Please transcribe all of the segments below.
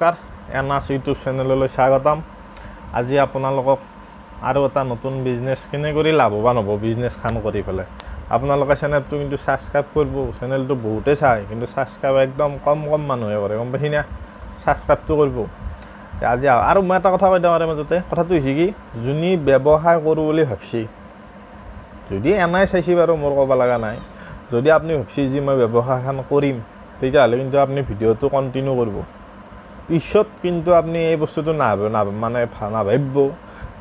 নমস্কাৰ এনাছ ইউটিউব চেনেললৈ স্বাগতম। আজি আপোনালোকক আৰু এটা নতুন বিজনেছ কেনে কৰি লাভৱান হ'ব বিজনেছ খান কৰি পেলাই। আপোনালোকে চেনেলটো কিন্তু ছাবস্ক্ৰাইব কৰিব। চেনেলটো বহুতে চায় কিন্তু ছাবস্ক্ৰাইব একদম কম মানুহে কৰে, গম পাইছি না? ছাবস্ক্ৰাইবটো কৰিব। আজি আৰু মই এটা কথা কৈ দিওঁ আৰু মাজতে কথাটো হৈছে কি, যোনে ব্যৱসায় কৰোঁ বুলি ভাবছি, যদি এনাই চাইছি বাৰু মোৰ ক'ব লগা নাই, যদি আপুনি ভাবছি যে মই ব্যৱসায়খন কৰিম তেতিয়াহ'লে কিন্তু আপুনি ভিডিঅ'টো কণ্টিনিউ কৰিব। পিছত কিন্তু আপুনি এই বস্তুটো নাভাবিব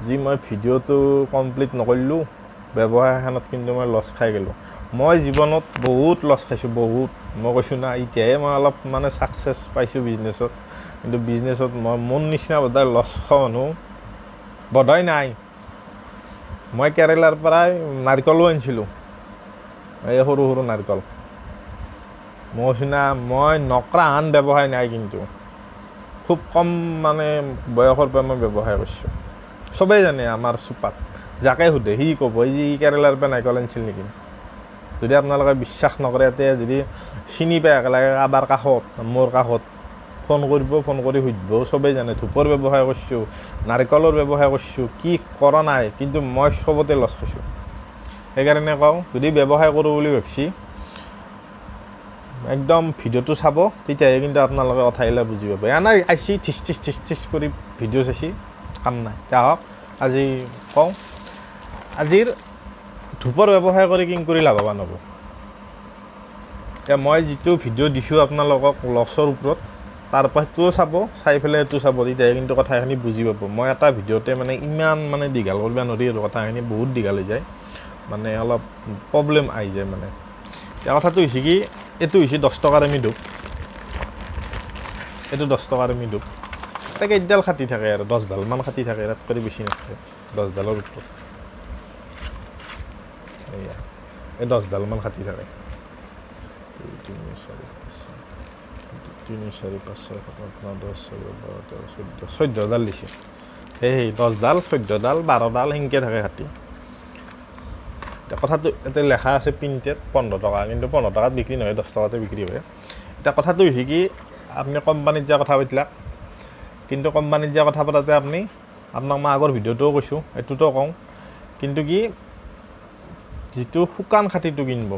যে মই ভিডিঅ'টো কমপ্লিট নকৰিলোঁ, ব্যৱসায়খনত কিন্তু মই লছ খাই গ'লোঁ। মই জীৱনত বহুত লছ খাইছোঁ, বহুত। মই কৈছোঁ না, এতিয়াহে মই অলপ ছাকচেছ পাইছোঁ বিজনেছত, কিন্তু বিজনেছত মই মোৰ নিচিনা বোধহয় লছ খোৱা মানুহ বোধহয় নাই। মই কেৰেলাৰ পৰাই নাৰিকলো আনিছিলোঁ, এই সৰু সৰু নাৰিকল। মই কৈছোঁ না, মই নকৰাহান ব্যৱসায় নাই, কিন্তু খুব কম বয়সৰ পৰা মই ব্যৱসায় কৰিছোঁ। চবেই জানে আমাৰ চুপাত, যাকে সোধে সি ক'ব এই যে কেৰেলাৰ পৰা নাৰিকল আনিছিল নেকি। যদি আপোনালোকে বিশ্বাস নকৰে, এতিয়া যদি চিনি পায় একেলগে কাৰোবাৰ কাষত, মোৰ কাষত ফোন কৰিব, ফোন কৰি সুধিব। চবেই জানে ধূপৰ ব্যৱসায় কৰিছোঁ, নাৰিকলৰ ব্যৱসায় কৰিছোঁ, কি কৰা নাই, কিন্তু মই চবতে লছ খাইছোঁ। সেইকাৰণে কওঁ, যদি ব্যৱসায় কৰোঁ বুলি ভাবছি একদম ভিডিঅ'টো চাব, তেতিয়াহে কিন্তু আপোনালোকে কথাবিলাক বুজি পাব। এনে আইছি ঠিচ কৰি ভিডিঅ' চাইছি, কাম নাই। এতিয়া আহক আজি কওঁ, আজিৰ ধূপৰ ব্যৱসায় কৰি কিং কৰি লাভৱান হ'ব। এতিয়া মই যিটো ভিডিঅ' দিছোঁ আপোনালোকক লছৰ ওপৰত, তাৰ পৰা সেইটোও চাব, চাই পেলাই এইটো চাব, তেতিয়াহে কিন্তু কথাখিনি বুজি পাব। মই এটা ভিডিঅ'তে ইমান দীঘল কৰিব নোৱাৰি আৰু, কথাখিনি বহুত দীঘল হৈ যায়, অলপ প্ৰব্লেম আহি যায়। এতিয়া কথাটো হৈছে কি, এইটো হৈছে 10 টকাৰ আমি ধূপ, এইটো 10 টকাৰ আমি ধূপ। এটা কেইডাল খাটি থাকে আৰু 10ডালমান খাটি থাকে, তাত কৰি বেছি নাথাকে, 10ডালৰ ওপৰত। এয়া এই 10ডালমান খাটি থাকে। 2, 3, 4, 5, 6, 7, 8, 9, 10, 11, 12, 13, 14ডাল দিছে। সেই 10ডাল, 14ডাল, 12ডাল সেনেকৈ থাকে খাটি। এতিয়া কথাটো এতিয়া লেখা আছে প্ৰিণ্টেড 15 টকা, কিন্তু 15 টকাত বিক্ৰী নহয়, 10 টকাতে বিক্ৰী হয়। এতিয়া কথাটো হৈছে কি, আপুনি কোম্পানীত যোৱা কথা পাতিলাক, কিন্তু কোম্পানীত যোৱা কথা পাতোঁতে আপোনাক মই আগৰ ভিডিঅ'টোও কৈছোঁ, এইটোতো কওঁ, কিন্তু কি যিটো শুকান খাটিটো কিনিব,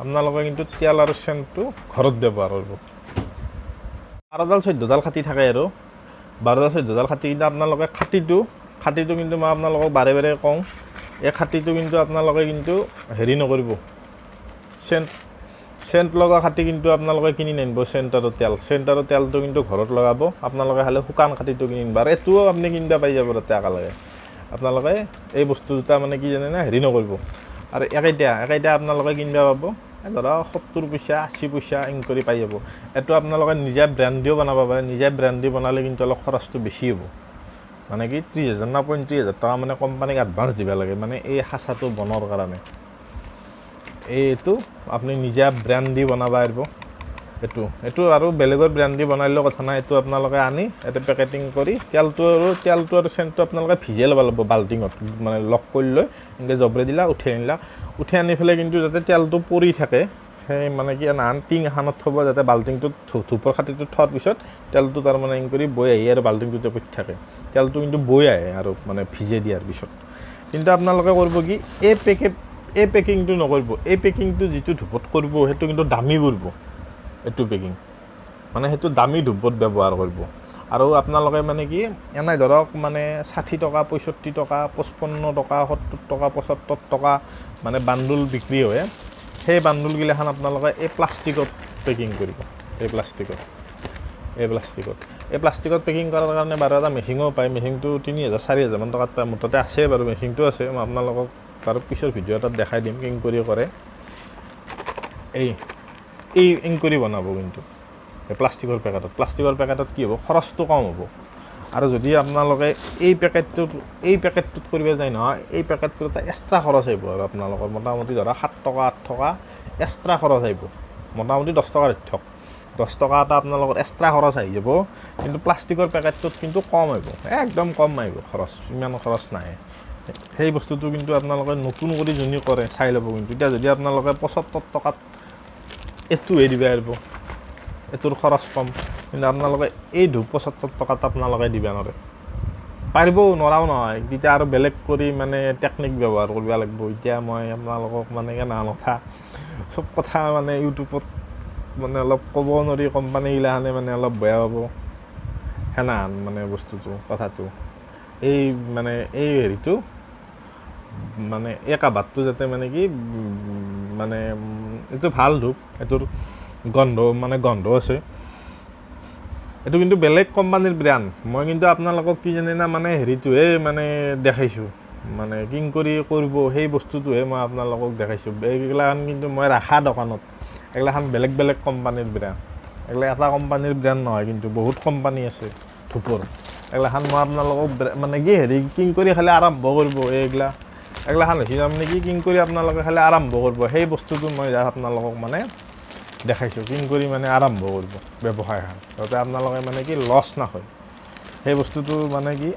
আপোনালোকে কিন্তু তেল আৰু চেণ্টটো ঘৰত ব্যৱহাৰ কৰিব। 12ডাল 14ডাল খাটি থাকে আৰু 12ডাল 14ডাল খাটি, কিন্তু আপোনালোকে খাটিটো কিন্তু মই আপোনালোকক বাৰে বাৰে কওঁ, এই খাটিটো কিন্তু আপোনালোকে কিন্তু হেৰি নকৰিব, চেণ্ট লগা খাটি কিন্তু আপোনালোকে কিনি নানিব। চেণ্ট আৰু তেলটো কিন্তু ঘৰত লগাব। আপোনালোকে খালি শুকান খাটিটো কিনি নিব, আৰু এইটোও আপুনি কিনিব পাই যাব তাতে একেলগে। আপোনালোকে এই বস্তু দুটা কি জানে না, হেৰি নকৰিব। আৰু একেইটা আপোনালোকে কিনিব পাব, ধৰক 70 পইচা 80 পইচা কৰি পাই যাব। এইটো আপোনালোকে নিজে ব্ৰেণ্ড দিও বনাব পাৰে। নিজে ব্ৰেণ্ড দি বনালে কিন্তু অলপ খৰচটো বেছি হ'ব, কি 30,000 না 35,000 টকা কোম্পানীক এডভান্স দিব লাগে, এই সাঁচাটো বনোৱাৰ কাৰণে। এইটো আপুনি নিজে ব্ৰেণ্ড দি বনাব পাৰিব। এইটো আৰু বেলেগৰ ব্ৰেণ্ড দি বনালেও কথা নাই। এইটো আপোনালোকে আনি ইয়াতে পেকেটিং কৰি তেলটো আৰু চেণ্টটো আপোনালোকে ভিজাই ল'ব লাগিব বাল্টিঙত, লক কৰি লৈ এনেকৈ জবৰাই দিলা, উঠাই আনি পেলাই কিন্তু যাতে তেলটো পৰি থাকে, সেই কি টিং এখনত থ'ব, যাতে বাল্টিংটোত ধূপৰ খাটিটোত থোৱাৰ পিছত তেলটো কৰি বৈ আহি আৰু বাল্টিংটোতে পৰি থাকে। তেলটো কিন্তু বৈ আহে আৰু ভিজাই দিয়াৰ পিছত। কিন্তু আপোনালোকে কৰিব কি, এই পেকিংটো নকৰিব। এই পেকিংটো যিটো ধূপত কৰিব, সেইটো কিন্তু দামী কৰিব। এইটো পেকিং সেইটো দামী ধূপত ব্যৱহাৰ কৰিব। আৰু আপোনালোকে কি এনে ধৰক 60 টকা 65 টকা 55 টকা 70 টকা 75 টকা বান্দুল বিক্ৰী হয়। সেই বান্দুলগিলাখান আপোনালোকে এই প্লাষ্টিকত পেকিং কৰিব। এই প্লাষ্টিকত পেকিং কৰাৰ কাৰণে বাৰু এটা মেচিনো পায়। মেচিনটো 3,000 4,000 মান টকাত পায়। মোৰ তাতে আছে বাৰু, মেচিনটো আছে। মই আপোনালোকক বাৰু পিছৰ ভিডিঅ' এটাত দেখাই দিম কেনেকৈ কৰে। এই কৰি বনাব কিন্তু এই প্লাষ্টিকৰ পেকেটত কি হ'ব, খৰচটো কম হ'ব। আৰু যদি আপোনালোকে এই পেকেটটোত কৰিব যায় নহয়, এই পেকেটটোত এক্সট্ৰা খৰচ আহিব আৰু আপোনালোকৰ মোটামুটি ধৰা 7 টকা 8 টকা এক্সট্ৰা খৰচ আহিব। মোটামুটি 10 টকা ধৰক, 10 টকা এটা আপোনালোকৰ এক্সট্ৰা খৰচ আহি যাব। কিন্তু প্লাষ্টিকৰ পেকেটটোত কিন্তু কম আহিব, একদম কম আহিব খৰচ, ইমান খৰচ নাহে। সেই বস্তুটো কিন্তু আপোনালোকে নতুন কৰি যোনে কৰে চাই ল'ব। কিন্তু এতিয়া যদি আপোনালোকে 75 টকাত এইটোহে দিব পাৰিব, এইটোৰ খৰচ কম। কিন্তু আপোনালোকে এই ধূপ 75 টকাত আপোনালোকে দিব নোৱাৰে পাৰিব নোৱাৰাও নহয় তেতিয়া আৰু বেলেগ কৰি মানে টেকনিক ব্যৱহাৰ কৰিব লাগিব এতিয়া মই আপোনালোকক মানে কেনে কথা চব কথা মানে ইউটিউবত মানে অলপ ক'ব নোৱাৰি কোম্পানীগিলাখানে মানে অলপ বেয়া পাব সেনাহান মানে বস্তুটো কথাটো এই মানে এই হেৰিটো মানে এই কাভাৰটো যাতে মানে কি মানে এইটো ভাল ধূপ এইটোৰ গন্ধ আছে এইটো কিন্তু বেলেগ কোম্পানীৰ ব্ৰেণ্ড মই কিন্তু আপোনালোকক কি জানে না মানে হেৰিটোহে মানে দেখাইছোঁ মানে কিং কৰি কৰিব সেই বস্তুটোহে মই আপোনালোকক দেখাইছোঁ এইগিলাখান কিন্তু মই ৰাখা দোকানত এইগিলাখান বেলেগ কোম্পানীৰ ব্ৰেণ্ড এইগিলা এটা কোম্পানীৰ ব্ৰেণ্ড নহয় কিন্তু বহুত কোম্পানী আছে ধূপৰ এইগিলাখান মই আপোনালোকক মানে কি হেৰি কিং কৰি খালি আৰম্ভ কৰিব এইগিলাখান হৈছে তাৰমানে কি কিং কৰি আপোনালোকে খালি আৰম্ভ কৰিব সেই বস্তুটো মই আপোনালোকক মানে দেখাইছোঁ কিং কৰি মানে আৰম্ভ কৰিব ব্যৱসায়খন যাতে আপোনালোকে মানে কি লছ নাখায় সেই বস্তুটো মানে কি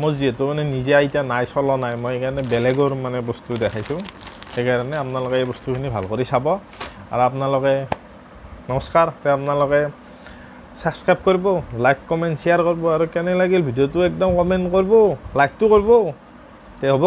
মোৰ যিহেতু মানে নিজে এতিয়া নাই চলা নাই মই সেইকাৰণে বেলেগৰ মানে বস্তু দেখাইছোঁ সেইকাৰণে আপোনালোকে এই বস্তুখিনি ভাল কৰি চাব আৰু আপোনালোকে নমস্কাৰ আপোনালোকে ছাবস্ক্ৰাইব কৰিব লাইক কমেণ্ট শ্বেয়াৰ কৰিব আৰু কেনে লাগিল ভিডিঅ'টো একদম কমেণ্ট কৰিব লাইকটো কৰিব তে হ'ব